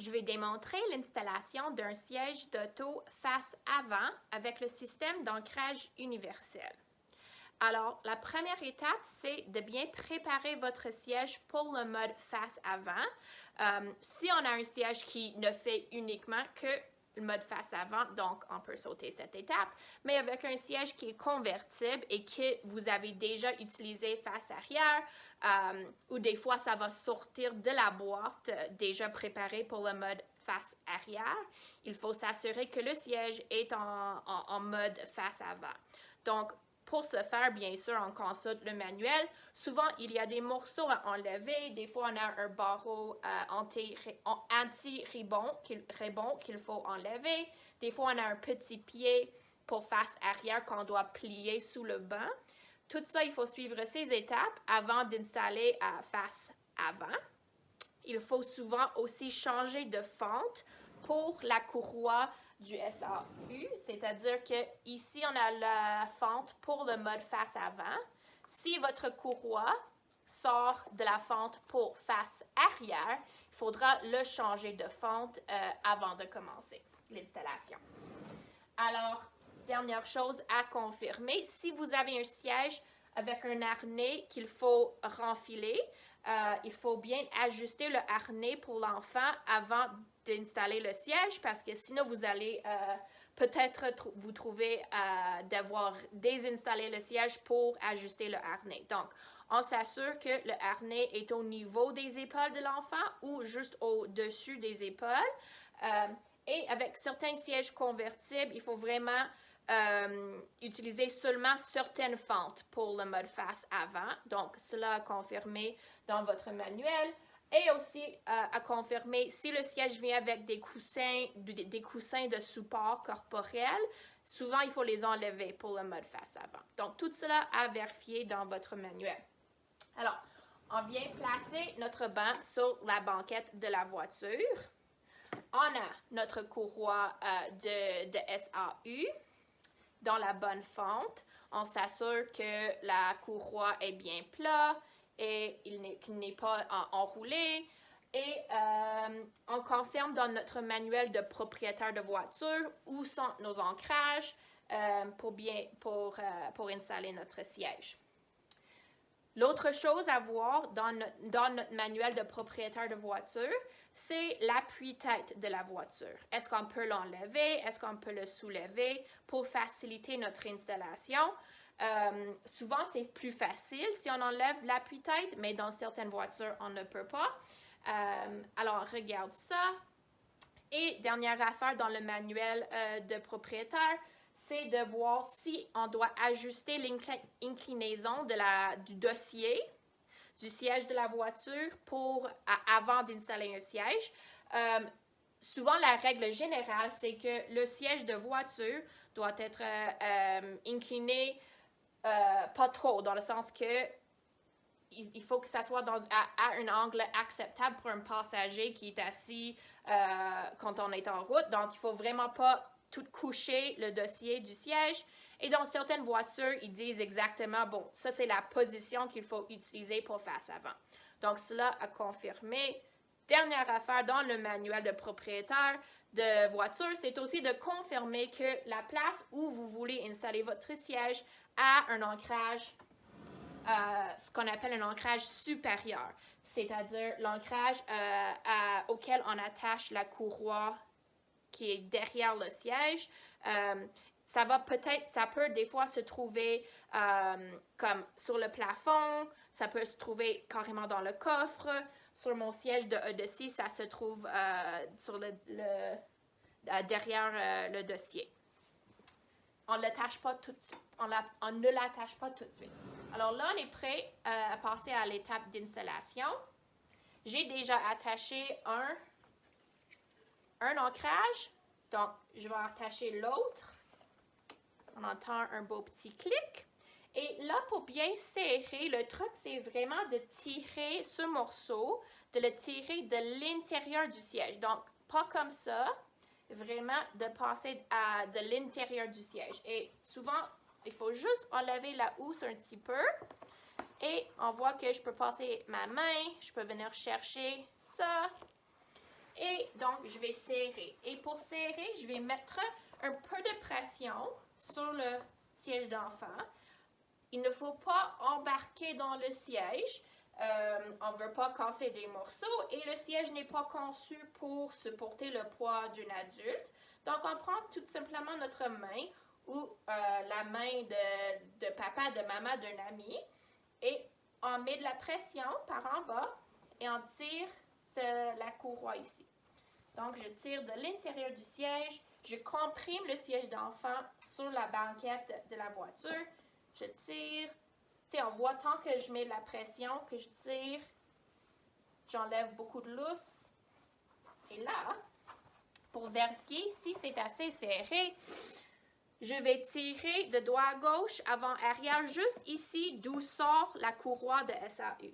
Je vais démontrer l'installation d'un siège d'auto face avant avec le système d'ancrage universel. Alors, la première étape, c'est de bien préparer votre siège pour le mode face avant. Si on a un siège qui ne fait uniquement que le mode face avant, donc on peut sauter cette étape, mais avec un siège qui est convertible et que vous avez déjà utilisé face arrière, ou des fois ça va sortir de la boîte déjà préparée pour le mode face arrière, il faut s'assurer que le siège est en mode face avant. Donc, pour ce faire, bien sûr, on consulte le manuel. Souvent, il y a des morceaux à enlever. Des fois, on a un barreau anti-rebond qu'il faut enlever. Des fois, on a un petit pied pour face arrière qu'on doit plier sous le banc. Tout ça, il faut suivre ces étapes avant d'installer face avant. Il faut souvent aussi changer de fente pour la courroie du SAU, c'est-à-dire que ici on a la fente pour le mode face avant. Si votre courroie sort de la fente pour face arrière, il faudra le changer de fente avant de commencer l'installation. Alors, dernière chose à confirmer, si vous avez un siège avec un harnais qu'il faut renfiler, il faut bien ajuster le harnais pour l'enfant avant d'installer le siège parce que sinon vous allez peut-être vous trouver devoir désinstaller le siège pour ajuster le harnais. Donc, on s'assure que le harnais est au niveau des épaules de l'enfant ou juste au-dessus des épaules. Et avec certains sièges convertibles, il faut vraiment utiliser seulement certaines fentes pour le mode face avant. Donc, cela à confirmer dans votre manuel. Et aussi à confirmer si le siège vient avec des coussins de support corporel, souvent il faut les enlever pour le mode face avant. Donc, tout cela à vérifier dans votre manuel. Alors, on vient placer notre banc sur la banquette de la voiture. On a notre courroie de SAU dans la bonne fente. On s'assure que la courroie est bien plate et qu'il n'est pas enroulé. Et on confirme dans notre manuel de propriétaire de voiture où sont nos ancrages pour installer notre siège. L'autre chose à voir dans notre manuel de propriétaire de voiture, c'est l'appui-tête de la voiture. Est-ce qu'on peut l'enlever? Est-ce qu'on peut le soulever pour faciliter notre installation? Souvent, c'est plus facile si on enlève l'appui-tête, mais dans certaines voitures, on ne peut pas. Alors, on regarde ça. Et dernière affaire dans le manuel de propriétaire, c'est de voir si on doit ajuster l'inclinaison du dossier du siège de la voiture avant d'installer un siège. Souvent, la règle générale, c'est que le siège de voiture doit être incliné pas trop, dans le sens que il faut que ça soit à un angle acceptable pour un passager qui est assis quand on est en route. Donc, il ne faut vraiment pas tout coucher le dossier du siège. Et dans certaines voitures, ils disent exactement, bon, ça c'est la position qu'il faut utiliser pour face avant. Donc, cela à confirmer. Dernière affaire dans le manuel de propriétaire de voiture, c'est aussi de confirmer que la place où vous voulez installer votre siège a un ancrage, ce qu'on appelle un ancrage supérieur, c'est-à-dire l'ancrage auquel on attache la courroie qui est derrière le siège. Ça peut des fois se trouver comme sur le plafond, ça peut se trouver carrément dans le coffre. Sur mon siège de ci, ça se trouve derrière le dossier. On ne l'attache pas tout de suite. On ne l'attache pas tout de suite. Alors là, on est prêt à passer à l'étape d'installation. J'ai déjà attaché un ancrage. Donc, je vais attacher l'autre. On entend un beau petit clic. Et là, pour bien serrer, le truc, c'est vraiment de tirer ce morceau, de le tirer de l'intérieur du siège. Donc, pas comme ça, vraiment de passer de l'intérieur du siège. Et souvent, il faut juste enlever la housse un petit peu. Et on voit que je peux passer ma main, je peux venir chercher ça. Et donc, je vais serrer. Et pour serrer, je vais mettre un peu de pression sur le siège d'enfant. Il ne faut pas embarquer dans le siège. On ne veut pas casser des morceaux et le siège n'est pas conçu pour supporter le poids d'une adulte. Donc, on prend tout simplement notre main ou la main de papa, de maman, d'un ami et on met de la pression par en bas et on tire la courroie ici. Donc, je tire de l'intérieur du siège, je comprime le siège d'enfant sur la banquette de la voiture, je tire. Tu sais, on voit tant que je mets de la pression, que je tire, j'enlève beaucoup de lousse. Et là, pour vérifier si c'est assez serré, je vais tirer de doigt à gauche, avant-arrière, juste ici d'où sort la courroie de SAU.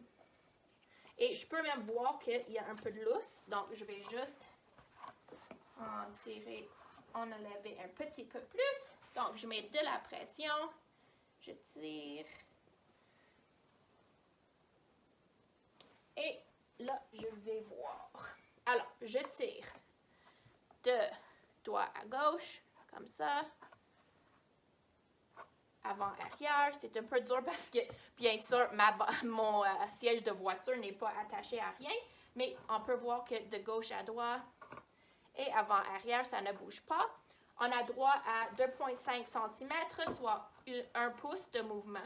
Et je peux même voir qu'il y a un peu de lousse, donc je vais juste en tirer, en enlever un petit peu plus. Donc, je mets de la pression, je tire. Et là, je vais voir. Alors, je tire de doigt à gauche, comme ça. Avant-arrière, c'est un peu dur parce que, bien sûr, mon siège de voiture n'est pas attaché à rien, mais on peut voir que de gauche à droite et avant-arrière, ça ne bouge pas. On a droit à 2,5 cm, soit 1 pouce de mouvement.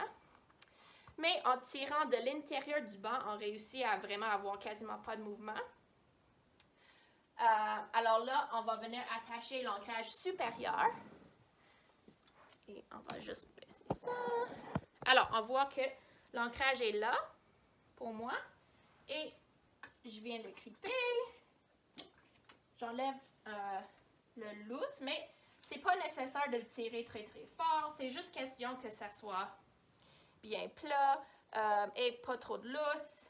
Mais en tirant de l'intérieur du banc, on réussit à vraiment avoir quasiment pas de mouvement. Alors là, on va venir attacher l'ancrage supérieur. Et on va juste baisser ça. Alors, on voit que l'ancrage est là, pour moi. Et je viens de clipper. J'enlève le lousse, mais c'est pas nécessaire de le tirer très très fort. C'est juste question que ça soit bien plat et pas trop de lousse.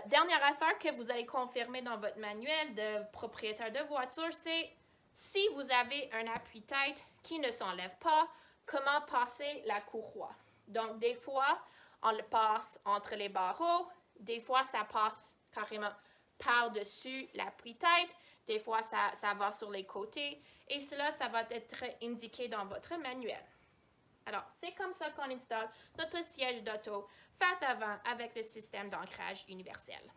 Dernière affaire que vous allez confirmer dans votre manuel de propriétaire de voiture, c'est si vous avez un appui-tête qui ne s'enlève pas, comment passer la courroie. Donc, des fois, on le passe entre les barreaux. Des fois, ça passe carrément par-dessus l'appui-tête. Des fois, ça va sur les côtés. Et cela, ça va être indiqué dans votre manuel. Alors, c'est comme ça qu'on installe notre siège d'auto face avant avec le système d'ancrage universel.